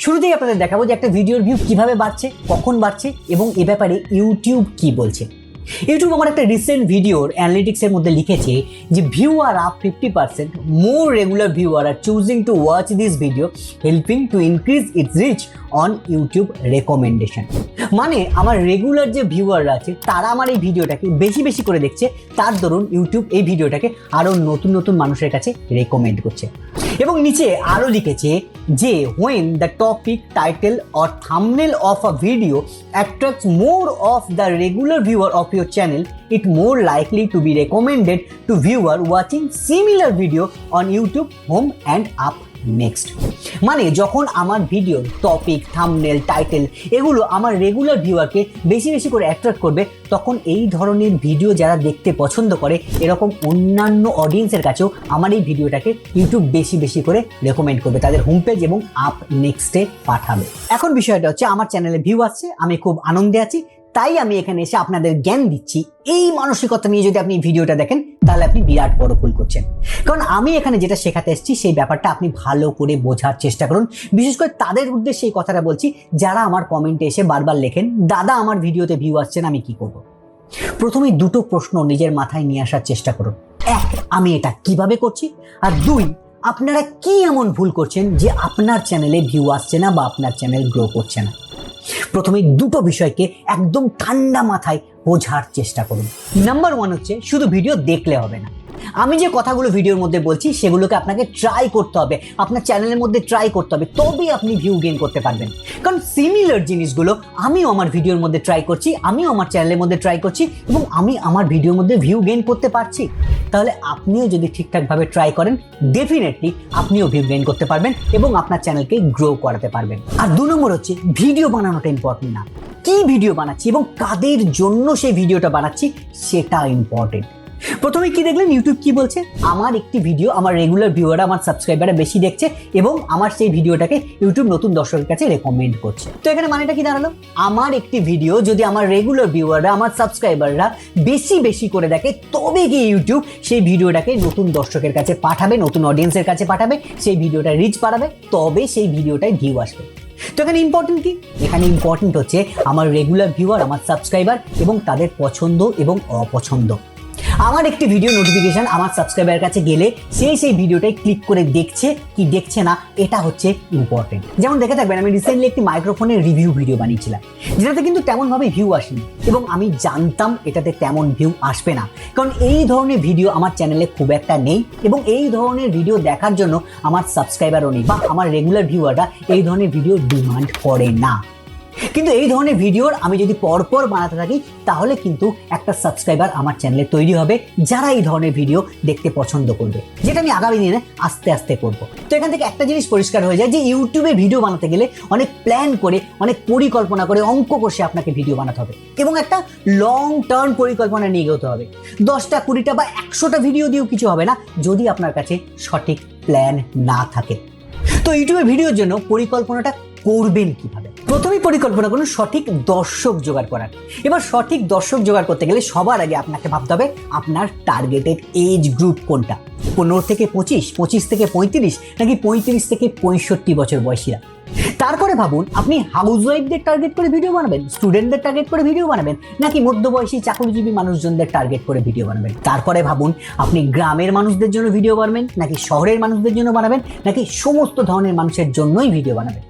শুরুতেই আপনাদের দেখাবো যে একটা ভিডিওর ভিউ কিভাবে বাড়ছে, কখন বাড়ছে এবং এ ব্যাপারে ইউটিউব কি বলছে। ইউটিউব আমার একটা রিসেন্ট ভিডিওর অ্যানালিটিক্সের মধ্যে লিখেছে যে view are up 50%, more regular viewer are choosing to watch this video helping to increase its reach on YouTube recommendation. মানে আমার রেগুলার যে ভিউয়াররা আছে তারা আমার এই ভিডিওটাকে বেশি বেশি করে দেখছে, তার দরুন ইউটিউব এই ভিডিওটাকে আরও নতুন নতুন মানুষের কাছে রেকমেন্ড করছে। এবং নিচে আরও লিখেছে যে when the topic, title or thumbnail of a video attracts more of the regular viewer of your channel, it more likely to be recommended to viewer watching similar video on YouTube home and up next। মানে যখন আমার ভিডিওর topic, thumbnail, title এগুলো আমার regular ভিউয়ারকে বেশি বেশি করে attract করবে, তখন এই ধরনের ভিডিও যারা দেখতে পছন্দ করে এরকম অন্যান্য অডিয়েন্সের কাছেও আমার এই ভিডিওটাকে ইউটিউব বেশি বেশি করে রেকমেন্ড করবে, তাদের হোম পেজ এবং আপ নেক্সটে পাঠাবে। এখন বিষয়টা হচ্ছে আমার চ্যানেলে ভিউ আসছে, আমি খুব আনন্দে আছি, তাই আমি এখানে এসে আপনাদের জ্ঞান দিচ্ছি। এই মানসিকতা নিয়ে যদি আপনি ভিডিওটা দেখেন তাহলে আপনি বিরাট বড় ভুল করছেন। কারণ আমি এখানে যেটা শেখাতে এসেছি সেই ব্যাপারটা আপনি ভালো করে বোঝার চেষ্টা করুন। বিশেষ করে তাদের উদ্দেশ্যে এই কথাটা বলছি যারা আমার কমেন্টে এসে বারবার লেখেন, দাদা আমার ভিডিওতে ভিউ আসছে না, আমি কি করব। প্রথমে দুটো প্রশ্ন নিজের মাথায় নিয়ে আসার চেষ্টা করুন। এক, আমি এটা কিভাবে করছি, আর দুই, আপনারা কি এমন ভুল করছেন যে আপনার চ্যানেলে ভিউ আসছে না বা আপনার চ্যানেল গ্রো করছে না। প্রথমে দুটো বিষয়কে একদম ঠান্ডা মাথায় বোঝার চেষ্টা করুন। নাম্বার ওয়ান হচ্ছে শুধু ভিডিও দেখলে হবে না। আমি যে কথাগুলো ভিডিওর মধ্যে বলছি সেগুলোকে আপনাকে ট্রাই করতে হবে, আপনার চ্যানেলের মধ্যে ট্রাই করতে হবে, তবেই আপনি ভিউ গেইন করতে পারবেন। কারণ সিমিলার জিনিসগুলো আমিও আমার ভিডিওর মধ্যে ট্রাই করছি, আমিও আমার চ্যানেলের মধ্যে ট্রাই করছি এবং আমি আমার ভিডিওর মধ্যে ভিউ গেইন করতে পারছি। তাহলে আপনিও যদি ঠিকঠাকভাবে ট্রাই করেন ডেফিনেটলি আপনিও ভিউ গেইন করতে পারবেন এবং আপনার চ্যানেলকে গ্রো করাতে পারবেন। আর দু নম্বর হচ্ছে ভিডিও বানানোটা ইম্পর্টেন্ট না, কি ভিডিও বানাচ্ছি এবং কাদের জন্য সেই ভিডিওটা বানাচ্ছি সেটা ইম্পর্টেন্ট। প্রথমে কি দেখলেন ইউটিউব কি বলছে, আমার একটি ভিডিও আমার রেগুলার ভিউয়াররা, আমার সাবস্ক্রাইবাররা বেশি দেখছে এবং আমার সেই ভিডিওটাকে ইউটিউব নতুন দর্শকের কাছে রেকমেন্ড করছে। তো এখানে মানেটা কি দাঁড়ালো, আমার একটি ভিডিও যদি আমার রেগুলার ভিউয়াররা, আমার সাবস্ক্রাইবাররা বেশি বেশি করে দেখে তবে কি ইউটিউব সেই ভিডিওটাকে নতুন দর্শকের কাছে পাঠাবে, নতুন অডিয়েন্সের কাছে পাঠাবে, সেই ভিডিওটা রিচ বাড়াবে, তবে সেই ভিডিওটায় ভিউ আসবে। তো এখানে ইম্পর্টেন্ট কি, এখানে ইম্পর্টেন্ট হচ্ছে আমার রেগুলার ভিউয়ার, আমার সাবস্ক্রাইবার এবং তাদের পছন্দ এবং অপছন্দ। আমার একটি ভিডিও নোটিফিকেশন আমার সাবস্ক্রাইবারের কাছে গেলে সেই ভিডিওটাই ক্লিক করে দেখছে কি দেখছে না, এটা হচ্ছে ইম্পর্টেন্ট। যেমন দেখে থাকবেন আমি রিসেন্টলি একটি মাইক্রোফোনের রিভিউ ভিডিও বানিয়েছিলাম, যেটাতে কিন্তু তেমনভাবে ভিউ আসেনি এবং আমি জানতাম এটাতে তেমন ভিউ আসবে না, কারণ এই ধরনের ভিডিও আমার চ্যানেলে খুব একটা নেই এবং এই ধরনের ভিডিও দেখার জন্য আমার সাবস্ক্রাইবারও নেই বা আমার রেগুলার ভিউয়াররা এই ধরনের ভিডিও ডিমান্ড করে না। কিন্তু এই ধরনের ভিডিওর আমি যদি পরপর বানাতে থাকি তাহলে কিন্তু একটা সাবস্ক্রাইবার আমার চ্যানেলে তৈরি হবে যারা এই ধরনের ভিডিও দেখতে পছন্দ করবে, যেটা আমি আগামী দিনে আস্তে আস্তে করব। তো এখান থেকে একটা জিনিস পরিষ্কার হয়ে যায় যে ইউটিউবে ভিডিও বানাতে গেলে অনেক প্ল্যান করে, অনেক পরিকল্পনা করে, অঙ্ক কষে আপনাকে ভিডিও বানাতে হবে এবং একটা লং টার্ম পরিকল্পনা নিয়ে এগোতে হবে। 10টা 20টা বা 100টা ভিডিও দিয়েও কিছু হবে না যদি আপনার কাছে সঠিক প্ল্যান না থাকে। তো ইউটিউবে ভিডিওর জন্য পরিকল্পনাটা করবেন কিভাবে? প্রথমেই পরিকল্পনা করুন সঠিক দর্শক জোগাড় করার। এবার সঠিক দর্শক জোগাড় করতে গেলে সবার আগে আপনাকে ভাবতে হবে আপনার টার্গেটেড এজ গ্রুপ কোনটা, 15 থেকে 25, 25 থেকে 35 নাকি 35 থেকে 65 বছর বয়সীরা। তারপরে ভাবুন আপনি হাউসওয়াইফদের টার্গেট করে ভিডিও বানাবেন, স্টুডেন্টদের টার্গেট করে ভিডিও বানাবেন নাকি মধ্যবয়সী চাকরিজীবী মানুষজনদের টার্গেট করে ভিডিও বানাবেন। তারপরে ভাবুন আপনি গ্রামের মানুষদের জন্য ভিডিও বানাবেন নাকি শহরের মানুষদের জন্য বানাবেন নাকি সমস্ত ধরনের মানুষের জন্যই ভিডিও বানাবেন।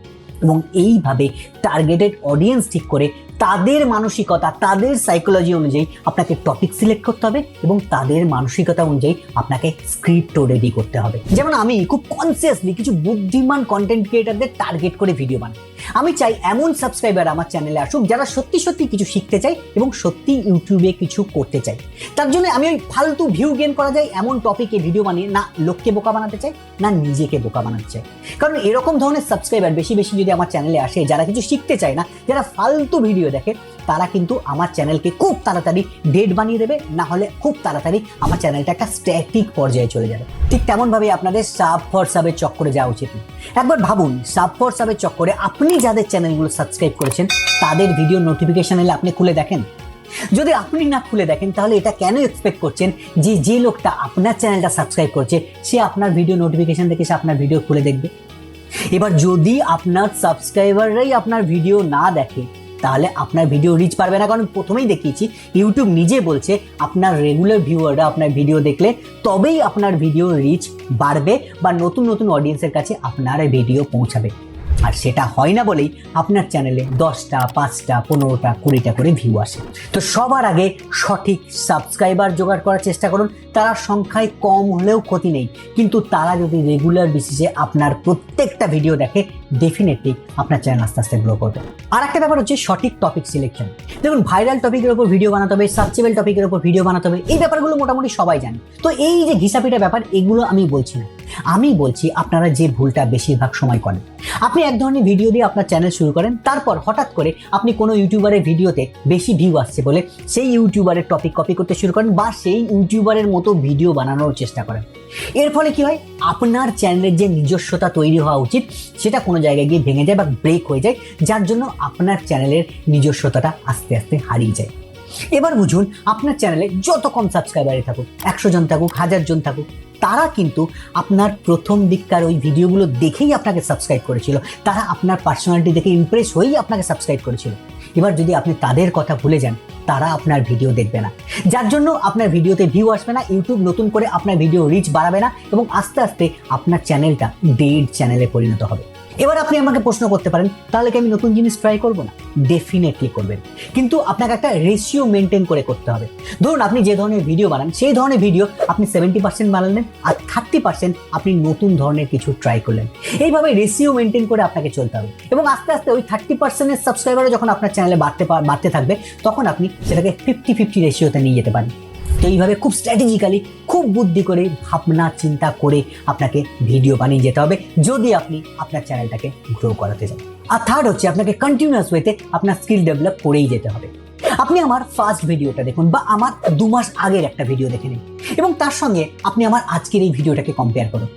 এবং এইভাবে টার্গেটেড অডিয়েন্স ঠিক করে তাদের মানসিকতা, তাদের সাইকোলজি অনুযায়ী আপনাকে টপিক সিলেক্ট করতে হবে এবং তাদের মানসিকতা অনুযায়ী আপনাকে স্ক্রিপ্টও রেডি করতে হবে। যেমন আমি খুব কনসিয়াসলি কিছু বুদ্ধিমান কন্টেন্ট ক্রিয়েটারদের টার্গেট করে ভিডিও বানাই। আমি চাই এমন সাবস্ক্রাইবার আমার চ্যানেলে আসুক যারা সত্যি সত্যি কিছু শিখতে চাই এবং সত্যি ইউটিউবে কিছু করতে চাই। তার জন্য আমি ওই ফালতু ভিউ গেইন করা যায় এমন টপিকে ভিডিও বানিয়ে না লোককে বোকা বানাতে চাই না নিজেকে বোকা বানাতে চাই। কারণ এরকম ধরনের সাবস্ক্রাইবার বেশি বেশি যদি আমার চ্যানেলে আসে যারা কিছু শিখতে চায় না, যারা ফালতু ভিডিও দেখে, তারা কিন্তু আমার চ্যানেলকে খুব তাড়াতাড়ি ডেড বানিয়ে দেবে, না হলে খুব তাড়াতাড়ি আমার চ্যানেলটা একটা স্ট্যাটিক পর্যায়ে চলে যাবে। ঠিক তেমনভাবে আপনাদের সাব ফর সাবের চক্করে যাওয়া উচিত। একবার ভাবুন সাব ফর সাবের চক্করে আপনি যাদের চ্যানেলগুলো সাবস্ক্রাইব করেছেন তাদের ভিডিও নোটিফিকেশন এলে আপনি খুলে দেখেন। যদি আপনি না খুলে দেখেন তাহলে এটা কেন এক্সপেক্ট করছেন যে লোকটা আপনার চ্যানেলটা সাবস্ক্রাইব করছে সে আপনার ভিডিও নোটিফিকেশন দেখে সে আপনার ভিডিও খুলে দেখবে? এবার যদি আপনার সাবস্ক্রাইবাররাই আপনার ভিডিও না দেখে তাহলে আপনার ভিডিও রিচ পারবে না, কারণ প্রথমেই দেখিয়েছি ইউটিউব নিজে বলছে আপনার রেগুলার ভিউয়াররা আপনার ভিডিও দেখলে তবেই আপনার ভিডিও রিচ বাড়বে বা নতুন নতুন অডিয়েন্সের কাছে আপনার ভিডিও পৌঁছাবে। আর সেটা হয় না বলেই আপনার চ্যানেলে 10টা 5টা 15টা 20টা করে ভিউ আসে। তো সবার আগে সঠিক সাবস্ক্রাইবার জোগাড় করার চেষ্টা করুন। তারা সংখ্যায় কম হলেও ক্ষতি নেই, কিন্তু তারা যদি রেগুলার বেসিসে আপনার প্রত্যেকটা ভিডিও দেখে ডেফিনেটলি আপনার চ্যানেল আস্তে আস্তে গ্রো করবে। আর একটা ব্যাপার হচ্ছে সঠিক টপিক সিলেকশন। দেখুন, ভাইরাল টপিকের উপর ভিডিও বানাতে হবে, সার্চেবল টপিকের উপর ভিডিও বানাতে হবে, এই ব্যাপারগুলো মোটামুটি সবাই জানে। তো এই যে ঘিসাপিটা ব্যাপার, এগুলো আমি বলছি না, আমি বলছি আপনারা যে ভুলটা বেশিরভাগ সময় করেন। আপনি এক ধরনের ভিডিও দিয়ে আপনার চ্যানেল শুরু করেন, তারপর হঠাৎ করে আপনি কোনো ইউটিউবারের ভিডিওতে বেশি ভিউ আসছে বলে সেই ইউটিউবারের টপিক কপি করতে শুরু করেন বা সেই ইউটিউবারের মতো ভিডিও বানানোর চেষ্টা করেন। এর ফলে কি হয়, আপনার চ্যানেলের যে নিজস্বতা তৈরি হওয়া উচিত সেটা কোনো জায়গায় গিয়ে ভেঙে যায় বা ব্রেক হয়ে যায়, যার জন্য আপনার চ্যানেলের নিজস্বতাটা আস্তে আস্তে হারিয়ে যায়। এবার বুঝুন, আপনার চ্যানেলে যত কম সাবস্ক্রাইবারই থাকুক, 100 জন থাকুক, 1000 জন থাকুক, তারা কিন্তু আপনার প্রথম দিককার ওই ভিডিওগুলো দেখেই আপনাকে সাবস্ক্রাইব করেছিল, তারা আপনার পার্সোনালিটি দেখে ইমপ্রেস হয়েই আপনাকে সাবস্ক্রাইব করেছিল। এবার যদি আপনি তাদের কথা ভুলে যান, তারা আপনার ভিডিও দেখবে না, যার জন্য আপনার ভিডিওতে ভিউ আসবে না, ইউটিউব নতুন করে আপনার ভিডিও রিচ বাড়াবে না এবং আস্তে আস্তে আপনার চ্যানেলটা ডেড চ্যানেলে পরিণত হবে। এবার আপনি আমাকে প্রশ্ন করতে পারেন, তাহলে কি আমি নতুন জিনিস ট্রাই করবো না? ডেফিনেটলি করবেন, কিন্তু আপনাকে একটা রেশিও মেনটেন করে করতে হবে। ধরুন, আপনি যে ধরনের ভিডিও বানান সেই ধরনের ভিডিও আপনি 70% বানালেন আর 30% আপনি নতুন ধরনের কিছু ট্রাই করলেন। এইভাবে রেশিও মেনটেন করে আপনাকে চলতে হবে এবং আস্তে আস্তে ওই 30%-এর সাবস্ক্রাইবারও যখন আপনার চ্যানেলে বাড়তে থাকবে, তখন আপনি সেটাকে 50-50 রেশিওতে নিয়ে যেতে পারেন। তো এইভাবে খুব স্ট্র্যাটেজিক্যালি, খুব বুদ্ধি করে, ভাবনা চিন্তা করে আপনাকে ভিডিও বানিয়ে যেতে হবে যদি আপনি আপনার চ্যানেলটাকে গ্রো করাতে চান। আর থার্ড হচ্ছে, আপনাকে কন্টিনিউয়াস ওয়েতে আপনার স্কিল ডেভেলপ করেই যেতে হবে। আপনি আমার ফার্স্ট ভিডিওটা দেখুন বা আমার 2 মাস আগের একটা ভিডিও দেখে নিন এবং তার সঙ্গে আপনি আমার আজকের এই ভিডিওটাকে কম্পেয়ার করুন।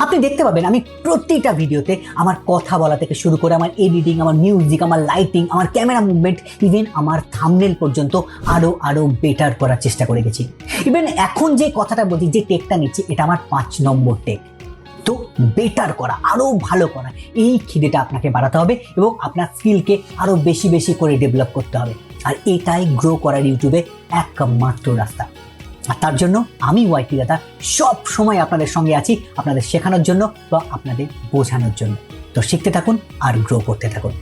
আপনি দেখতে পাবেন আমি প্রতিটা ভিডিওতে আমার কথা বলা থেকে শুরু করে আমার এডিটিং, আমার মিউজিক, আমার লাইটিং, আমার ক্যামেরা মুভমেন্ট, ইভেন আমার থাম্বনেল পর্যন্ত আরো বেটার করার চেষ্টা করে গেছি। ইভেন এখন যে কথাটা বলছি, যে টেকটা নিচ্ছি, এটা আমার 5 নম্বর টেক। তো বেটার করা, আরো ভালো করা, এই খিদেটা আপনাকে বাড়াতে হবে এবং আপনার স্কিলকে আরো বেশি বেশি করে ডেভেলপ করতে হবে। আর এটাই গ্রো করার ইউটিউবে একমাত্র রাস্তা। আর তার জন্য আমি ওয়াইটি দাদা সব সময় আপনাদের সঙ্গে আছি, আপনাদের শেখানোর জন্য বা আপনাদের বোঝানোর জন্য। তো শিখতে থাকুন আর গ্রো করতে থাকুন।